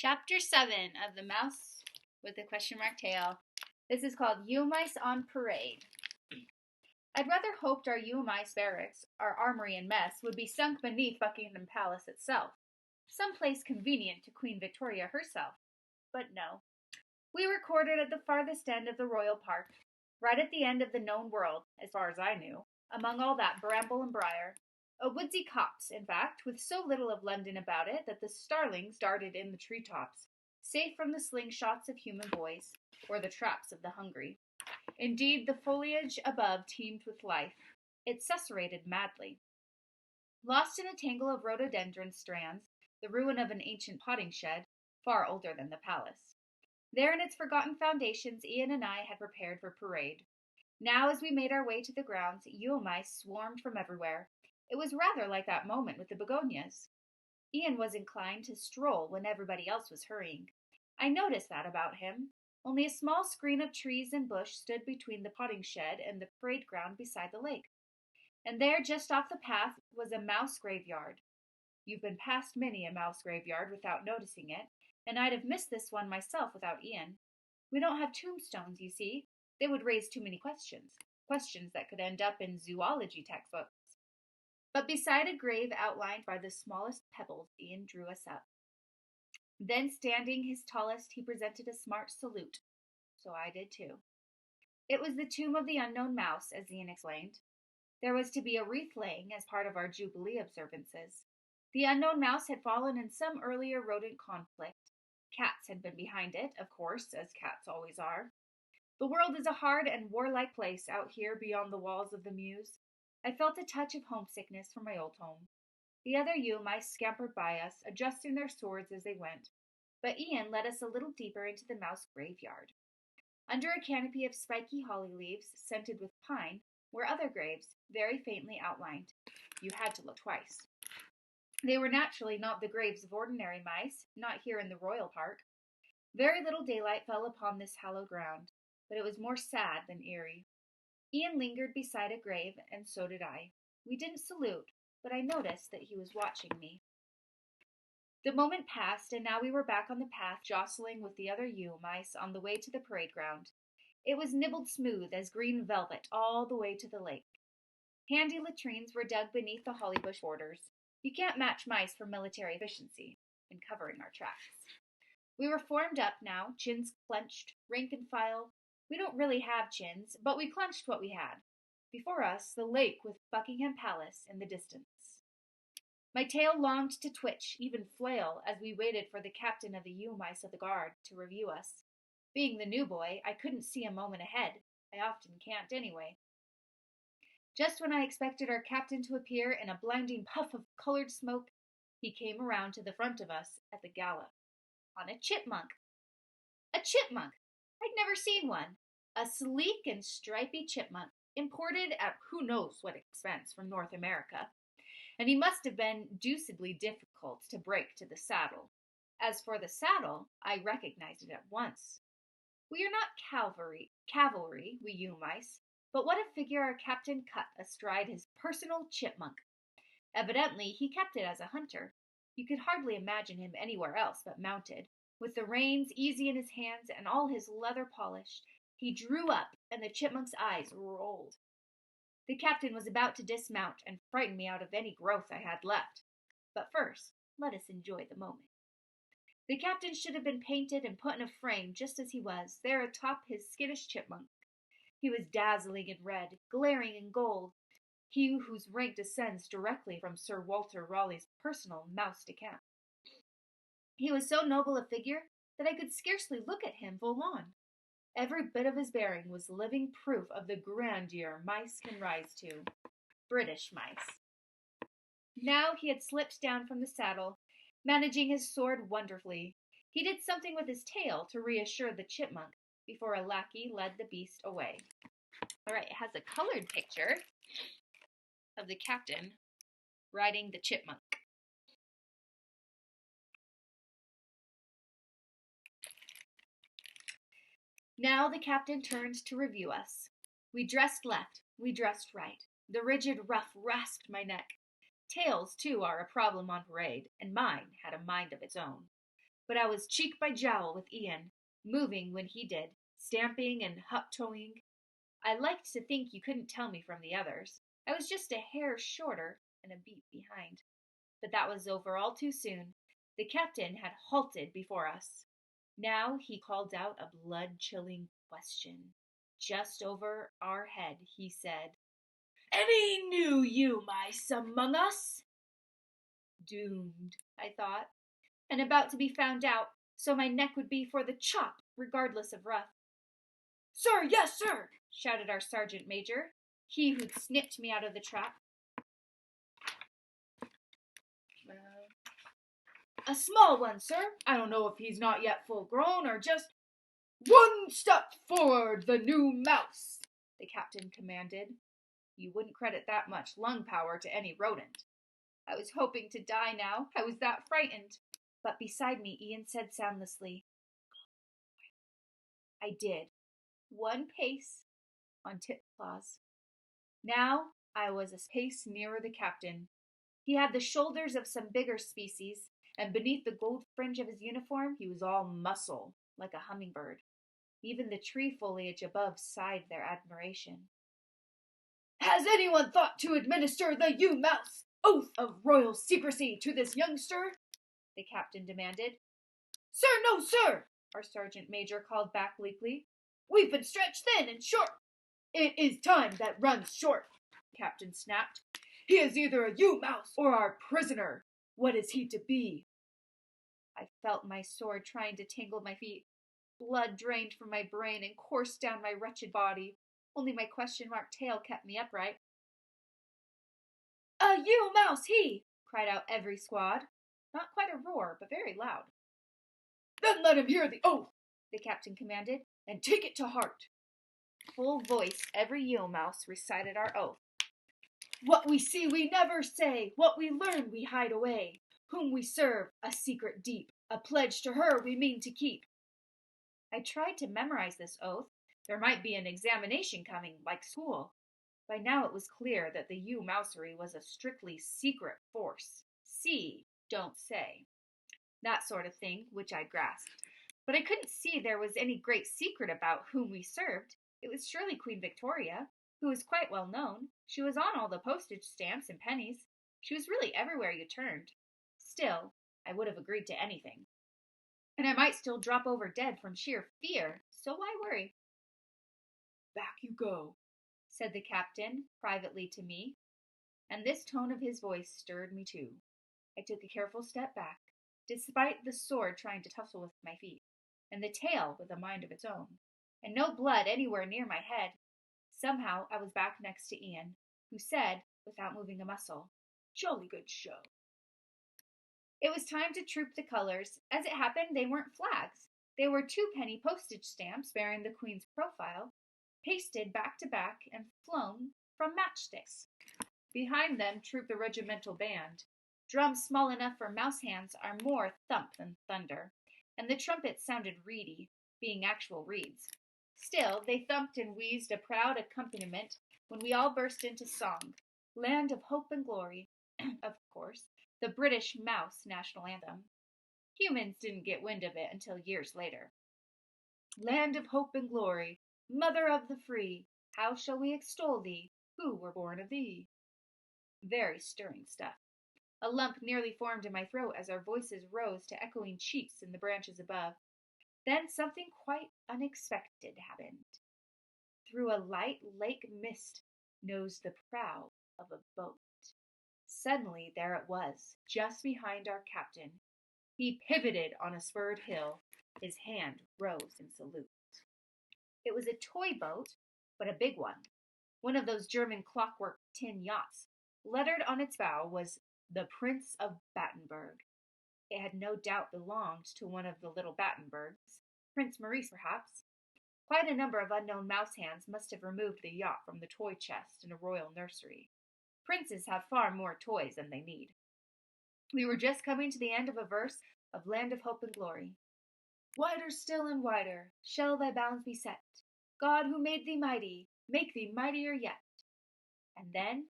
Chapter 7 of The Mouse with the Question Mark Tail. This is called U-Mice on Parade. I'd rather hoped our U-Mice barracks, our armory and mess, would be sunk beneath Buckingham Palace itself, some place convenient to Queen Victoria herself. But no. We were quartered at the farthest end of the Royal Park, right at the end of the known world, as far as I knew, among all that bramble and briar. A woodsy copse, in fact, with so little of London about it that the starlings darted in the treetops, safe from the slingshots of human boys, or the traps of the hungry. Indeed, the foliage above teemed with life. It susurrated madly. Lost in a tangle of rhododendron strands, the ruin of an ancient potting shed, far older than the palace. There in its forgotten foundations, Ian and I had prepared for parade. Now, as we made our way to the grounds, U-Mice swarmed from everywhere. It was rather like that moment with the begonias. Ian was inclined to stroll when everybody else was hurrying. I noticed that about him. Only a small screen of trees and bush stood between the potting shed and the parade ground beside the lake. And there, just off the path, was a mouse graveyard. You've been past many a mouse graveyard without noticing it, and I'd have missed this one myself without Ian. We don't have tombstones, you see. They would raise too many questions that could end up in zoology textbooks. But beside a grave outlined by the smallest pebbles, Ian drew us up. Then, standing his tallest, he presented a smart salute. So I did too. It was the tomb of the unknown mouse, as Ian explained. There was to be a wreath laying as part of our Jubilee observances. The unknown mouse had fallen in some earlier rodent conflict. Cats had been behind it, of course, as cats always are. The world is a hard and warlike place out here beyond the walls of the Mews. I felt a touch of homesickness for my old home. The other U-Mice scampered by us, adjusting their swords as they went, but Ian led us a little deeper into the mouse graveyard. Under a canopy of spiky holly leaves, scented with pine, were other graves, very faintly outlined. You had to look twice. They were naturally not the graves of ordinary mice, not here in the Royal Park. Very little daylight fell upon this hallowed ground, but it was more sad than eerie. Ian lingered beside a grave, and so did I. We didn't salute, but I noticed that he was watching me. The moment passed, and now we were back on the path, jostling with the other U-Mice on the way to the parade ground. It was nibbled smooth as green velvet all the way to the lake. Handy latrines were dug beneath the holly bush borders. You can't match mice for military efficiency in covering our tracks. We were formed up now, chins clenched, rank and file. We don't really have chins, but we clenched what we had. Before us, the lake with Buckingham Palace in the distance. My tail longed to twitch, even flail, as we waited for the captain of the U-Mice of the guard to review us. Being the new boy, I couldn't see a moment ahead. I often can't anyway. Just when I expected our captain to appear in a blinding puff of colored smoke, he came around to the front of us at the gallop. On a chipmunk. A chipmunk! I'd never seen one. A sleek and stripy chipmunk, imported at who knows what expense from North America. And he must have been deucedly difficult to break to the saddle. As for the saddle, I recognized it at once. We are not cavalry, we U-Mice, but what a figure our captain cut astride his personal chipmunk. Evidently, he kept it as a hunter. You could hardly imagine him anywhere else but mounted. With the reins easy in his hands and all his leather polished, he drew up, and the chipmunk's eyes rolled. The captain was about to dismount and frighten me out of any growth I had left. But first, let us enjoy the moment. The captain should have been painted and put in a frame just as he was, there atop his skittish chipmunk. He was dazzling in red, glaring in gold, he whose rank descends directly from Sir Walter Raleigh's personal mouse de camp. He was so noble a figure that I could scarcely look at him full on. Every bit of his bearing was living proof of the grandeur mice can rise to. British mice. Now he had slipped down from the saddle, managing his sword wonderfully. He did something with his tail to reassure the chipmunk before a lackey led the beast away. All right, it has a colored picture of the captain riding the chipmunk. Now the captain turned to review us. We dressed left, we dressed right. The rigid ruff rasped my neck. Tails, too, are a problem on parade, and mine had a mind of its own. but I was cheek by jowl with Ian, moving when he did, stamping and huptoeing. I liked to think you couldn't tell me from the others. I was just a hair shorter and a beat behind. But that was over all too soon. The captain had halted before us. Now he called out a blood-chilling question. Just over our head, he said, "Any new you-mice among us?" Doomed, I thought, and about to be found out, so my neck would be for the chop, regardless of rough. "Sir, yes, sir!" shouted our sergeant major, he who'd snipped me out of the trap. "A small one, sir. I don't know if he's not yet full grown or just—" "One step forward, the new mouse," the captain commanded. You wouldn't credit that much lung power to any rodent. I was hoping to die now. I was that frightened. But beside me, Ian said soundlessly, I did. 1 pace on tip-claws. Now I was a pace nearer the captain. He had the shoulders of some bigger species, and beneath the gold fringe of his uniform he was all muscle, like a hummingbird. Even the tree foliage above sighed their admiration. "Has anyone thought to administer the you-mouse oath of royal secrecy to this youngster?" the captain demanded. "Sir, no, sir!" our sergeant major called back bleakly. "We've been stretched thin and short." "It is time that runs short," the captain snapped. "He is either a you-mouse or our prisoner. What is he to be?" I felt my sword trying to tangle my feet. Blood drained from my brain and coursed down my wretched body. Only my question-mark tail kept me upright. "A you-mouse, he!" cried out every squad. Not quite a roar, but very loud. "Then let him hear the oath," the captain commanded, "and take it to heart." Full voice, every you-mouse recited our oath. "What we see we never say, what we learn we hide away. Whom we serve, a secret deep, a pledge to her we mean to keep." I tried to memorize this oath. There might be an examination coming, like school. By now it was clear that the you-mousery was a strictly secret force. See, don't say. That sort of thing, which I grasped. But I couldn't see there was any great secret about whom we served. It was surely Queen Victoria, who was quite well known. She was on all the postage stamps and pennies. She was really everywhere you turned. Still, I would have agreed to anything. And I might still drop over dead from sheer fear, so why worry? "Back you go," said the captain, privately to me, and this tone of his voice stirred me too. I took a careful step back, despite the sword trying to tussle with my feet, and the tail with a mind of its own, and no blood anywhere near my head. Somehow I was back next to Ian, who said, without moving a muscle, "Jolly good show." It was time to troop the colors. As it happened, they weren't flags. They were 2-penny postage stamps bearing the Queen's profile, pasted back to back and flown from matchsticks. Behind them trooped the regimental band. Drums small enough for mouse hands are more thump than thunder, and the trumpets sounded reedy, being actual reeds. Still, they thumped and wheezed a proud accompaniment when we all burst into song. Land of Hope and Glory, of course, the British mouse national anthem. Humans didn't get wind of it until years later. Land of hope and glory, mother of the free, how shall we extol thee, who were born of thee? Very stirring stuff. A lump nearly formed in my throat as our voices rose to echoing cheeks in the branches above. Then something quite unexpected happened. Through a light lake mist nosed the prow of a boat. Suddenly there it was, just behind our captain. He pivoted on a spurred hill. His hand rose in salute. It was a toy boat, but a big one of those German clockwork tin yachts. Lettered on its bow was the Prince of Battenberg. It had no doubt belonged to one of the little Battenbergs, Prince Maurice perhaps. Quite a number of unknown mouse hands must have removed the yacht from the toy chest in a royal nursery. Princes have far more toys than they need. We were just coming to the end of a verse of Land of Hope and Glory. Wider still and wider shall thy bounds be set. God who made thee mighty, make thee mightier yet. And then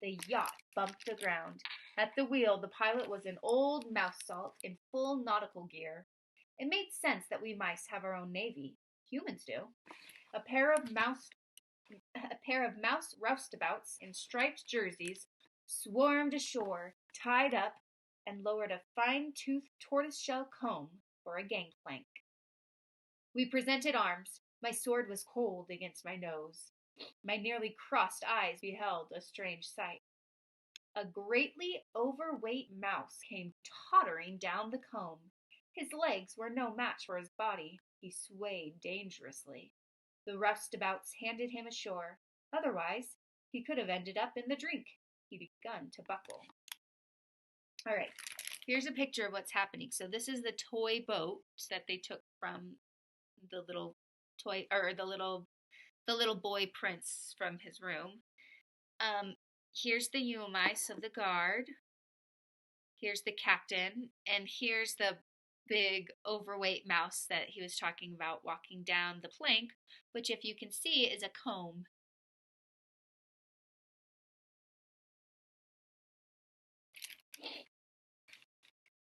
the yacht bumped the ground. At the wheel, the pilot was an old mouse salt in full nautical gear. It made sense that we mice have our own navy. Humans do. A pair of mouse roustabouts in striped jerseys swarmed ashore, tied up, and lowered a fine-toothed tortoiseshell comb for a gangplank. We presented arms. My sword was cold against my nose. My nearly crossed eyes beheld a strange sight. A greatly overweight mouse came tottering down the combe. His legs were no match for his body. He swayed dangerously. The roustabouts handed him ashore. Otherwise, he could have ended up in the drink. He begun to buckle. All right, here's a picture of what's happening. So this is the toy boat that they took from the little toy, or the little boy prince from his room. Here's the Yumais of the guard. Here's the captain, and here's the big overweight mouse that he was talking about walking down the plank, which, if you can see, is a comb.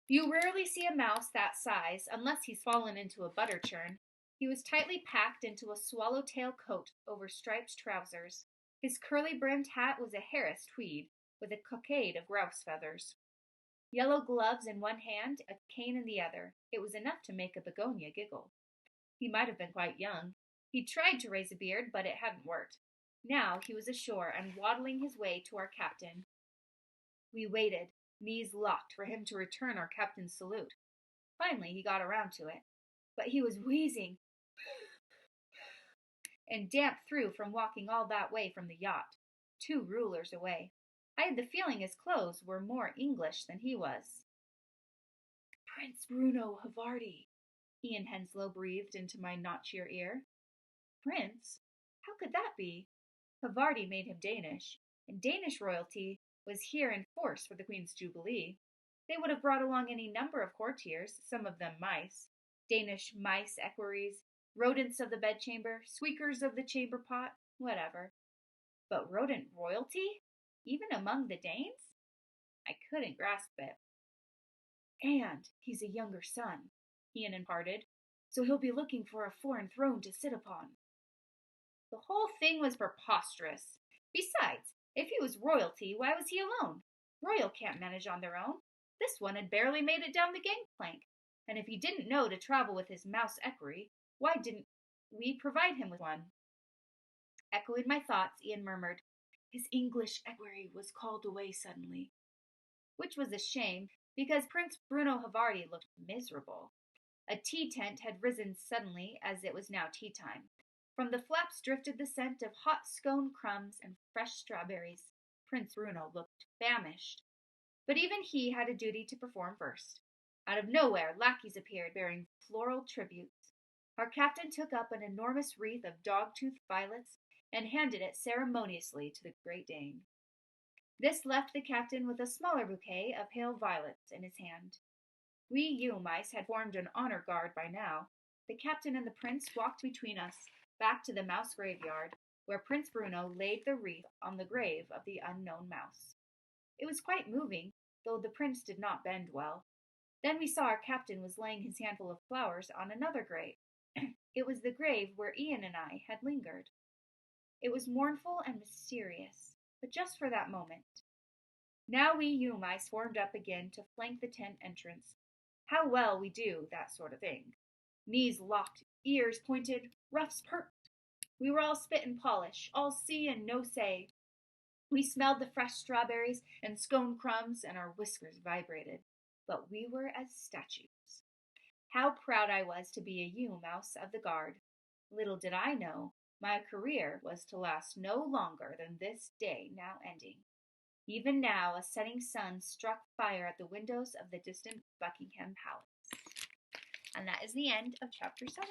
You rarely see a mouse that size unless he's fallen into a butter churn. He was tightly packed into a swallowtail coat over striped trousers. His curly-brimmed hat was a Harris tweed with a cockade of grouse feathers. Yellow gloves in one hand, a cane in the other. It was enough to make a begonia giggle. He might have been quite young. He tried to raise a beard, but it hadn't worked. Now he was ashore and waddling his way to our captain. We waited, knees locked, for him to return our captain's salute. Finally, he got around to it. But he was wheezing and damp through from walking all that way from the yacht, 2 rulers away. I had the feeling his clothes were more English than he was. Prince Bruno Havarti, Ian Henslow breathed into my notchier ear. Prince? How could that be? Havarti made him Danish, and Danish royalty was here in force for the Queen's Jubilee. They would have brought along any number of courtiers, some of them mice. Danish mice equerries, rodents of the bedchamber, squeakers of the chamber pot, whatever. But rodent royalty? Even among the Danes? I couldn't grasp it. And he's a younger son, Ian imparted, so he'll be looking for a foreign throne to sit upon. The whole thing was preposterous. Besides, if he was royalty, why was he alone? Royal can't manage on their own. This one had barely made it down the gangplank, and if he didn't know to travel with his mouse equerry, why didn't we provide him with one? Echoing my thoughts, Ian murmured, his English equerry was called away suddenly. Which was a shame, because Prince Bruno Havarti looked miserable. A tea tent had risen suddenly, as it was now tea time. From the flaps drifted the scent of hot scone crumbs and fresh strawberries. Prince Bruno looked famished. But even he had a duty to perform first. Out of nowhere, lackeys appeared bearing floral tributes. Our captain took up an enormous wreath of dog-tooth violets and handed it ceremoniously to the Great Dane. This left the captain with a smaller bouquet of pale violets in his hand. We Yule-mice had formed an honor guard by now. The captain and the prince walked between us, back to the mouse graveyard, where Prince Bruno laid the wreath on the grave of the unknown mouse. It was quite moving, though the prince did not bend well. Then we saw our captain was laying his handful of flowers on another grave. It was the grave where Ian and I had lingered. It was mournful and mysterious, but just for that moment. Now we Yule-mice formed up again to flank the tent entrance. How well we do that sort of thing. Knees locked, ears pointed, ruffs perked. We were all spit and polish, all see and no say. We smelled the fresh strawberries and scone crumbs, and our whiskers vibrated. But we were as statues. How proud I was to be a Yule mouse of the guard. Little did I know, my career was to last no longer than this day now ending. Even now a setting sun struck fire at the windows of the distant Buckingham Palace. And that is the end of chapter 7.